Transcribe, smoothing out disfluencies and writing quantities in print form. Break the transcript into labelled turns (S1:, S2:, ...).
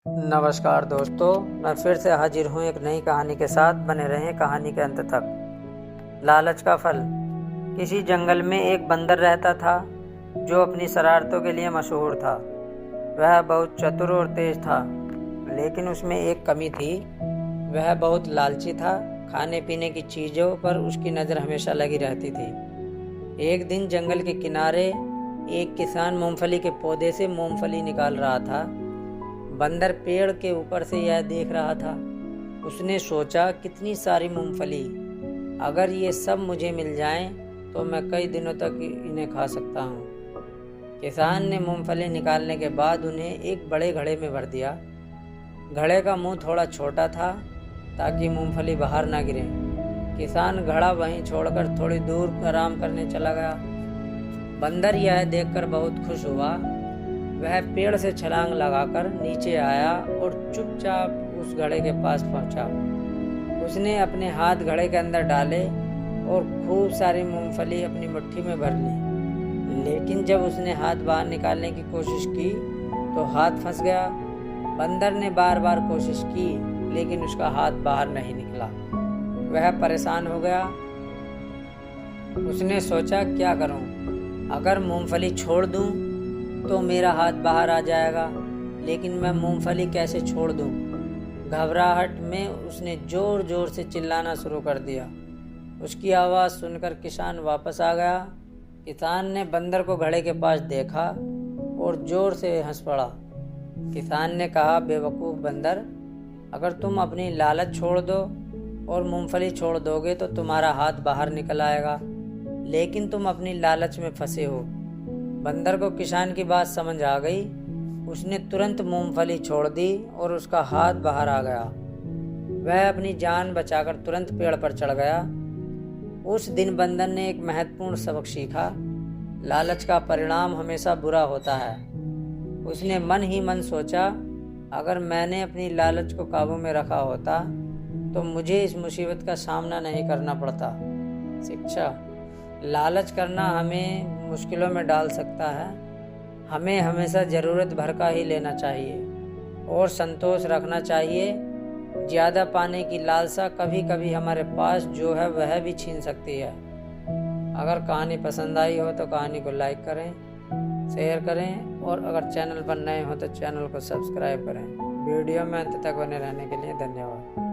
S1: नमस्कार दोस्तों, मैं फिर से हाजिर हूँ एक नई कहानी के साथ। बने रहें कहानी के अंत तक। लालच का फल। किसी जंगल में एक बंदर रहता था जो अपनी शरारतों के लिए मशहूर था। वह बहुत चतुर और तेज था, लेकिन उसमें एक कमी थी। वह बहुत लालची था। खाने पीने की चीज़ों पर उसकी नज़र हमेशा लगी रहती थी। एक दिन जंगल के किनारे एक किसान मूंगफली के पौधे से मूंगफली निकाल रहा था। बंदर पेड़ के ऊपर से यह देख रहा था। उसने सोचा, कितनी सारी मूंगफली, अगर ये सब मुझे मिल जाएं तो मैं कई दिनों तक इन्हें खा सकता हूँ। किसान ने मूंगफली निकालने के बाद उन्हें एक बड़े घड़े में भर दिया। घड़े का मुंह थोड़ा छोटा था ताकि मूंगफली बाहर ना गिरे। किसान घड़ा वहीं छोड़कर थोड़ी दूर आराम करने चला गया। बंदर यह देखकर बहुत खुश हुआ। वह पेड़ से छलांग लगाकर नीचे आया और चुपचाप उस घड़े के पास पहुंचा। उसने अपने हाथ घड़े के अंदर डाले और खूब सारी मूंगफली अपनी मुट्ठी में भर ली। लेकिन जब उसने हाथ बाहर निकालने की कोशिश की तो हाथ फंस गया। बंदर ने बार बार कोशिश की, लेकिन उसका हाथ बाहर नहीं निकला। वह परेशान हो गया। उसने सोचा, क्या करूं? अगर मूंगफली छोड़ दूं तो मेरा हाथ बाहर आ जाएगा, लेकिन मैं मूंगफली कैसे छोड़ दूं? घबराहट में उसने जोर जोर से चिल्लाना शुरू कर दिया। उसकी आवाज़ सुनकर किसान वापस आ गया। किसान ने बंदर को घड़े के पास देखा और जोर से हंस पड़ा। किसान ने कहा, बेवकूफ़ बंदर, अगर तुम अपनी लालच छोड़ दो और मूंगफली छोड़ दोगे तो तुम्हारा हाथ बाहर निकल आएगा, लेकिन तुम अपनी लालच में फंसे हो। बंदर को किसान की बात समझ आ गई। उसने तुरंत मूंगफली छोड़ दी और उसका हाथ बाहर आ गया। वह अपनी जान बचाकर तुरंत पेड़ पर चढ़ गया। उस दिन बंदर ने एक महत्वपूर्ण सबक सीखा। लालच का परिणाम हमेशा बुरा होता है। उसने मन ही मन सोचा, अगर मैंने अपनी लालच को काबू में रखा होता तो मुझे इस मुसीबत का सामना नहीं करना पड़ता। शिक्षा। लालच करना हमें मुश्किलों में डाल सकता है। हमें हमेशा ज़रूरत भर का ही लेना चाहिए और संतोष रखना चाहिए। ज़्यादा पाने की लालसा कभी कभी हमारे पास जो है वह भी छीन सकती है। अगर कहानी पसंद आई हो तो कहानी को लाइक करें, शेयर करें और अगर चैनल पर नए हो तो चैनल को सब्सक्राइब करें। वीडियो में अंत तक बने रहने के लिए धन्यवाद।